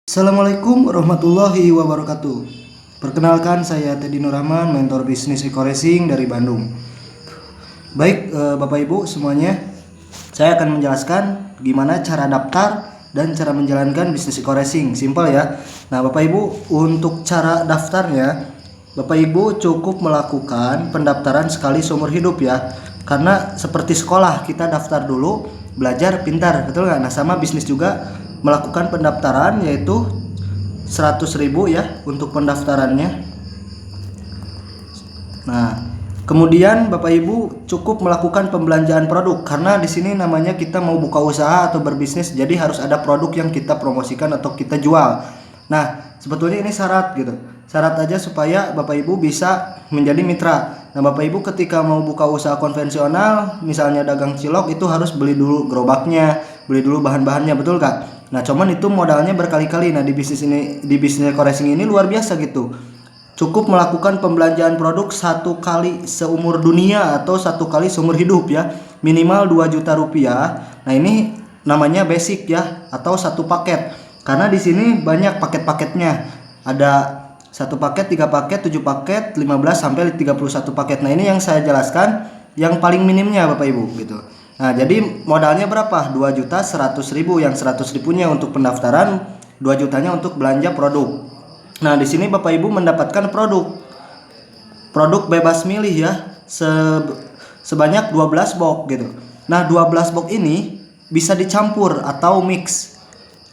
Assalamualaikum warahmatullahi wabarakatuh. Perkenalkan, saya Teddy Nurrahman, mentor bisnis Eco Racing dari Bandung. Baik, Bapak Ibu semuanya, saya akan menjelaskan gimana cara daftar dan cara menjalankan bisnis Eco Racing. Simpel ya. Nah, Bapak Ibu, untuk cara daftarnya, Bapak Ibu cukup melakukan pendaftaran sekali seumur hidup ya. Karena seperti sekolah, kita daftar dulu, belajar pintar, betul nggak? Nah, sama bisnis juga melakukan pendaftaran, yaitu 100.000 ya untuk pendaftarannya. Nah, kemudian Bapak Ibu cukup melakukan pembelanjaan produk, karena di sini namanya kita mau buka usaha atau berbisnis, jadi harus ada produk yang kita promosikan atau kita jual. Nah, sebetulnya ini syarat gitu. Syarat aja supaya Bapak Ibu bisa menjadi mitra. Nah, Bapak Ibu ketika mau buka usaha konvensional, misalnya dagang cilok, itu harus beli dulu gerobaknya, beli dulu bahan-bahannya, betul Kak? Nah, cuman itu modalnya berkali-kali. Nah, di bisnis Eco Racing ini luar biasa gitu. Cukup melakukan pembelanjaan produk satu kali seumur dunia atau satu kali seumur hidup ya. Minimal 2 juta rupiah. Nah, ini namanya basic ya, atau satu paket. Karena di sini banyak paket-paketnya. Ada satu paket, 3 paket, 7 paket, 15 sampai 31 paket. Nah, ini yang saya jelaskan yang paling minimnya Bapak Ibu gitu. Nah, jadi modalnya berapa? 2.100.000, yang 100.000-nya untuk pendaftaran, 2 jutanya untuk belanja produk. Nah, di sini Bapak Ibu mendapatkan produk bebas milih ya, sebanyak 12 box gitu. Nah, 12 box ini bisa dicampur atau mix.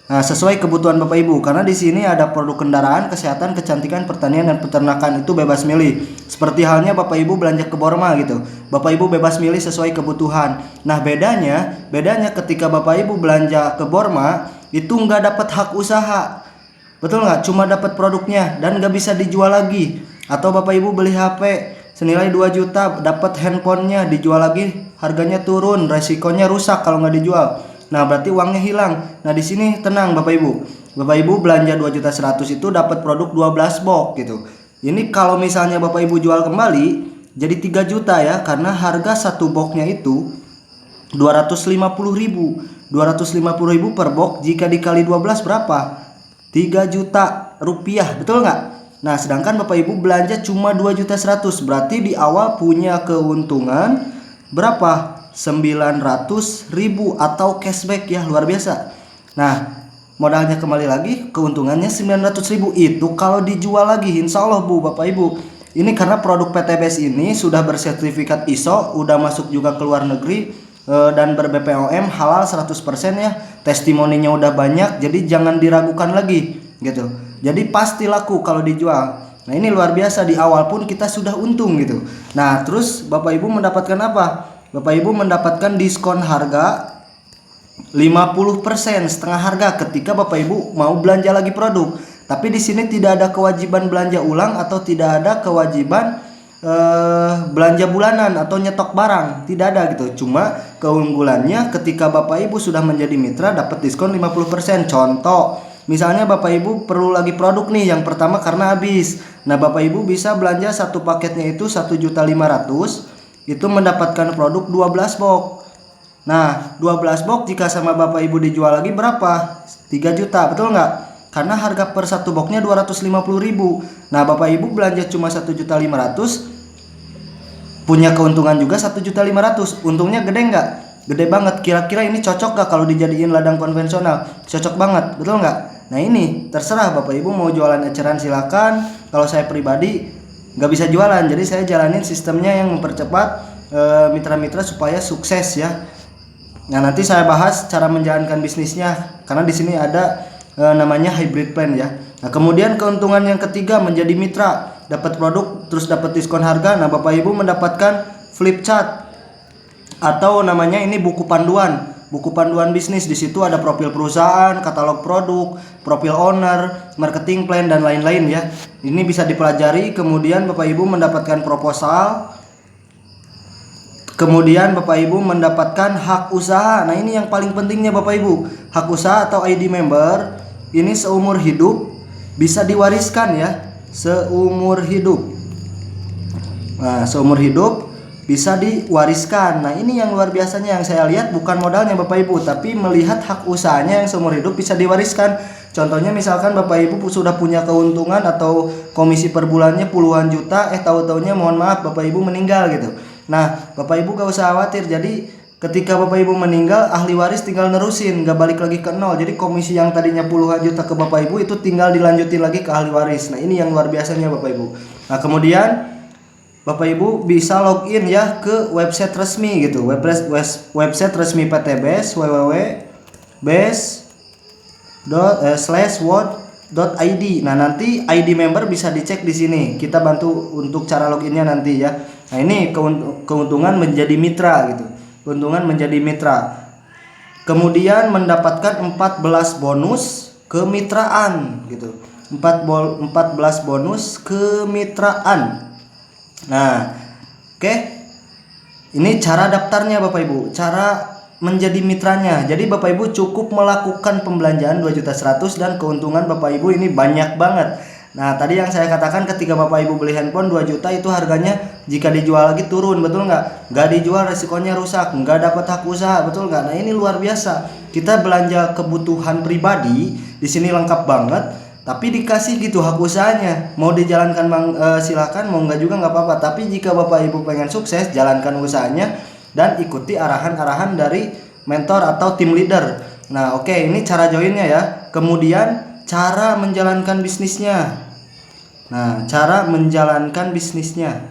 Nah, sesuai kebutuhan Bapak Ibu, karena di sini ada produk kendaraan, kesehatan, kecantikan, pertanian, dan peternakan, itu bebas milih. Seperti halnya Bapak Ibu belanja ke Borma gitu. Bapak Ibu bebas milih sesuai kebutuhan. Nah, bedanya ketika Bapak Ibu belanja ke Borma itu nggak dapat hak usaha. Betul nggak? Cuma dapat produknya dan nggak bisa dijual lagi. Atau Bapak Ibu beli HP senilai 2 juta, dapat handphonenya, dijual lagi harganya turun, resikonya rusak kalau nggak dijual. Nah, berarti uangnya hilang. Nah, di sini tenang Bapak Ibu. Bapak Ibu belanja 2.100.000 itu dapat produk 12 box gitu. Ini kalau misalnya Bapak Ibu jual kembali jadi 3 juta ya, karena harga satu boxnya itu 250.000. 250.000 per box, jika dikali 12 berapa? 3 juta rupiah, betul nggak? Nah, sedangkan Bapak Ibu belanja cuma 2.100.000, berarti di awal punya keuntungan berapa? 900.000 atau cashback ya, luar biasa. Nah, modalnya kembali lagi, keuntungannya 900.000. Itu kalau dijual lagi, insya Allah Bu, Bapak Ibu. Ini karena produk PTBS ini sudah bersertifikat ISO, udah masuk juga ke luar negeri, dan ber-BPOM, halal 100% ya. Testimoninya udah banyak, jadi jangan diragukan lagi gitu. Jadi pasti laku kalau dijual. Nah, ini luar biasa, di awal pun kita sudah untung gitu. Nah, terus Bapak Ibu mendapatkan apa? Bapak Ibu mendapatkan diskon harga 50%, setengah harga ketika Bapak Ibu mau belanja lagi produk. Tapi di sini tidak ada kewajiban belanja ulang atau tidak ada kewajiban belanja bulanan atau nyetok barang, tidak ada gitu. Cuma keunggulannya ketika Bapak Ibu sudah menjadi mitra dapat diskon 50%. Contoh, misalnya Bapak Ibu perlu lagi produk nih yang pertama karena habis. Nah, Bapak Ibu bisa belanja satu paketnya itu 1.500.000, itu mendapatkan produk 12 box. Nah, 12 box jika sama Bapak Ibu dijual lagi berapa? 3 juta, betul nggak? Karena harga per satu boxnya 250.000. Nah, Bapak Ibu belanja cuma 1.500.000, punya keuntungan juga 1.500.000. Untungnya gede nggak? Gede banget. Kira-kira ini cocok nggak kalau dijadiin ladang konvensional? Cocok banget, betul nggak? Nah, ini terserah Bapak Ibu mau jualan eceran silakan. Kalau saya pribadi nggak bisa jualan, jadi saya jalanin sistemnya yang mempercepat mitra-mitra supaya sukses ya. Nah, nanti saya bahas cara menjalankan bisnisnya, karena di sini ada namanya hybrid plan ya. Nah, kemudian keuntungan yang ketiga menjadi mitra, dapat produk terus dapat diskon harga. Nah, Bapak Ibu mendapatkan flip chart atau namanya ini buku panduan bisnis. Di situ ada profil perusahaan, katalog produk, profil owner, marketing plan, dan lain-lain ya. Ini bisa dipelajari. Kemudian Bapak Ibu mendapatkan proposal. Kemudian Bapak Ibu mendapatkan hak usaha. Nah, ini yang paling pentingnya Bapak Ibu. Hak usaha atau ID member ini seumur hidup, bisa diwariskan ya. Seumur hidup. Nah, seumur hidup bisa diwariskan. Nah, ini yang luar biasanya yang saya lihat, bukan modalnya Bapak Ibu, tapi melihat hak usahanya yang seumur hidup bisa diwariskan. Contohnya misalkan Bapak Ibu sudah punya keuntungan atau komisi per bulannya puluhan juta, tahu-taunya mohon maaf Bapak Ibu meninggal gitu. Nah, Bapak Ibu gak usah khawatir. Jadi ketika Bapak Ibu meninggal, ahli waris tinggal nerusin, gak balik lagi ke nol. Jadi komisi yang tadinya puluhan juta ke Bapak Ibu itu tinggal dilanjutin lagi ke ahli waris. Nah, ini yang luar biasanya Bapak Ibu. Nah, kemudian Bapak Ibu bisa login ya ke website resmi gitu. Website resmi PTBS www.bes./word.id. Nah, nanti ID member bisa dicek di sini. Kita bantu untuk cara loginnya nanti ya. Nah, ini keuntungan menjadi mitra gitu. Keuntungan menjadi mitra. Kemudian mendapatkan 14 bonus kemitraan gitu. 14 bonus kemitraan. Nah, oke. Ini cara daftarnya Bapak Ibu, cara menjadi mitranya. Jadi Bapak Ibu cukup melakukan pembelanjaan 2.100.000 dan keuntungan Bapak Ibu ini banyak banget. Nah, tadi yang saya katakan ketika Bapak Ibu beli handphone 2 juta itu harganya jika dijual lagi turun, betul nggak? Nggak dijual resikonya rusak, nggak dapat hak usaha, betul nggak? Nah, ini luar biasa. Kita belanja kebutuhan pribadi, di sini lengkap banget. Tapi dikasih gitu hak usahanya. Mau dijalankan silakan, mau nggak juga nggak apa-apa. Tapi jika Bapak Ibu pengen sukses, jalankan usahanya dan ikuti arahan-arahan dari mentor atau tim leader. Nah, oke, ini cara joinnya ya. Kemudian cara menjalankan bisnisnya. Nah, cara menjalankan bisnisnya.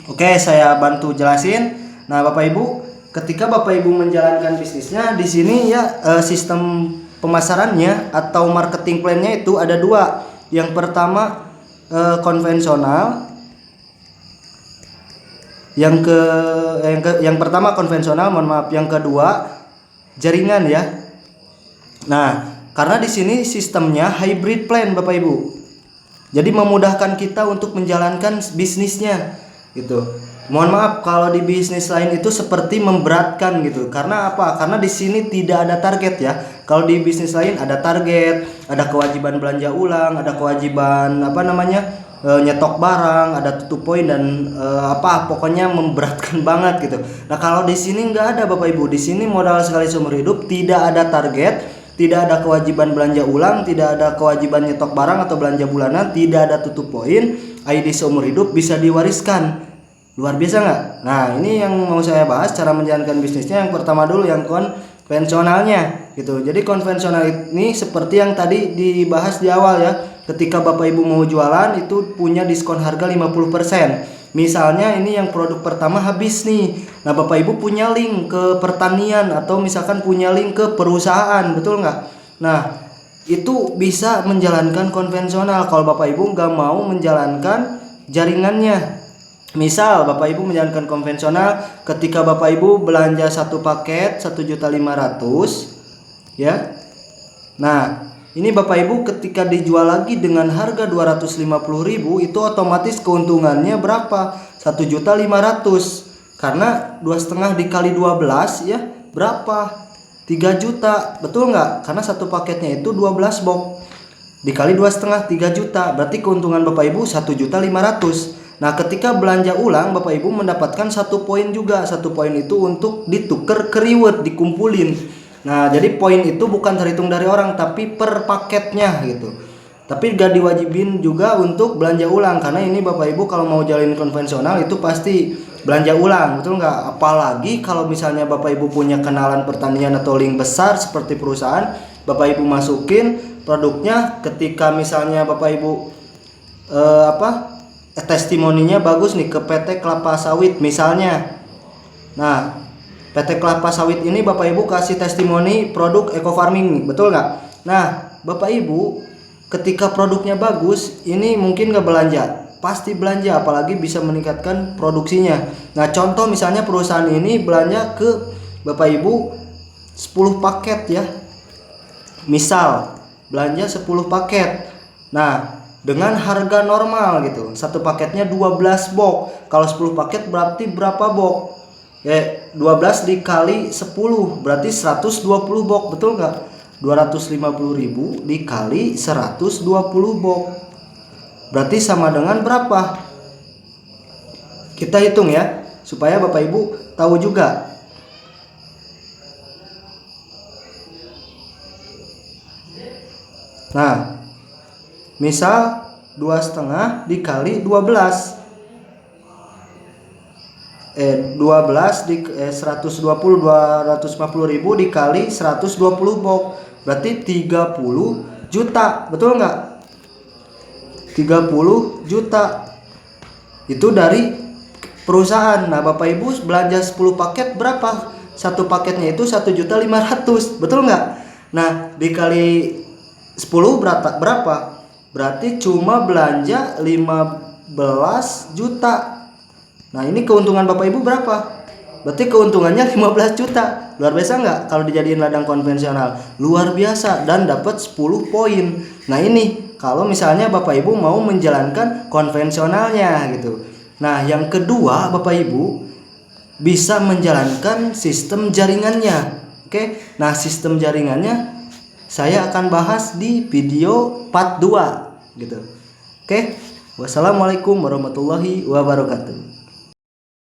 Oke, saya bantu jelasin. Nah, Bapak Ibu, ketika Bapak Ibu menjalankan bisnisnya, di sini ya sistem pemasarannya atau marketing plan-nya itu ada 2. Yang pertama konvensional. Yang pertama konvensional, mohon maaf. Yang kedua jaringan ya. Nah, karena di sini sistemnya hybrid plan Bapak Ibu. Jadi memudahkan kita untuk menjalankan bisnisnya gitu. Mohon maaf kalau di bisnis lain itu seperti memberatkan gitu. Karena apa? Karena di sini tidak ada target ya. Kalau di bisnis lain ada target, ada kewajiban belanja ulang, ada kewajiban nyetok barang, ada tutup poin dan pokoknya memberatkan banget gitu. Nah, kalau di sini nggak ada Bapak Ibu. Di sini modal sekali seumur hidup, tidak ada target, tidak ada kewajiban belanja ulang, tidak ada kewajiban nyetok barang atau belanja bulanan, tidak ada tutup poin, ID seumur hidup bisa diwariskan. Luar biasa nggak? Nah, ini yang mau saya bahas cara menjalankan bisnisnya. Yang pertama dulu yang konvensionalnya gitu. Jadi konvensional ini seperti yang tadi dibahas di awal ya. Ketika Bapak Ibu mau jualan itu punya diskon harga 50%. Misalnya ini yang produk pertama habis nih. Nah, Bapak Ibu punya link ke pertanian atau misalkan punya link ke perusahaan, betul nggak? Nah, itu bisa menjalankan konvensional kalau Bapak Ibu nggak mau menjalankan jaringannya. Misal Bapak Ibu menjalankan konvensional, ketika Bapak Ibu belanja satu paket 1.500.000 ya. Nah, ini Bapak Ibu ketika dijual lagi dengan harga 250.000 itu otomatis keuntungannya berapa? 1.500.000. Karena 2,5 dikali 12 ya berapa? 3 juta. Betul nggak? Karena satu paketnya itu 12 box. Dikali 2,5 3 juta. Berarti keuntungan Bapak Ibu 1.500.000. Nah, ketika belanja ulang Bapak Ibu mendapatkan 1 poin juga. 1 poin itu untuk ditukar ke reward, dikumpulin. Nah, jadi poin itu bukan terhitung dari orang tapi per paketnya gitu. Tapi gak diwajibin juga untuk belanja ulang, karena ini Bapak Ibu kalau mau jalin konvensional itu pasti belanja ulang, betul nggak? Apalagi kalau misalnya Bapak Ibu punya kenalan pertanian atau link besar seperti perusahaan, Bapak Ibu masukin produknya, ketika misalnya Bapak Ibu testimoninya bagus nih ke PT Kelapa Sawit misalnya. Nah, PT Kelapa Sawit ini Bapak Ibu kasih testimoni produk eco farming, betul nggak? Nah, Bapak Ibu ketika produknya bagus, ini mungkin nggak belanja, pasti belanja, apalagi bisa meningkatkan produksinya. Nah, contoh misalnya perusahaan ini belanja ke Bapak Ibu 10 paket ya. Misal belanja 10 paket. Nah, dengan harga normal gitu. Satu paketnya 12 box. Kalau 10 paket berarti berapa box? 12 dikali 10 berarti 120 box, betul nggak? 250.000 dikali 120 box berarti sama dengan berapa? Kita hitung ya supaya Bapak Ibu tahu juga. Nah, misal 2,5 dikali 12, 250 dikali 120 box, berarti 30 juta, betul nggak? 30 juta itu dari perusahaan. Nah, Bapak Ibu belanja 10 paket berapa? Satu paketnya itu 1.500.000, betul nggak? Nah, dikali 10 berapa? Berarti cuma belanja 15 juta. Nah, ini keuntungan Bapak Ibu berapa? Berarti keuntungannya 15 juta. Luar biasa nggak kalau dijadiin ladang konvensional? Luar biasa, dan dapat 10 poin. Nah, ini kalau misalnya Bapak Ibu mau menjalankan konvensionalnya gitu. Nah, yang kedua, Bapak Ibu bisa menjalankan sistem jaringannya. Oke. Nah, sistem jaringannya saya akan bahas di video part 2 gitu. Oke. Wassalamualaikum warahmatullahi wabarakatuh.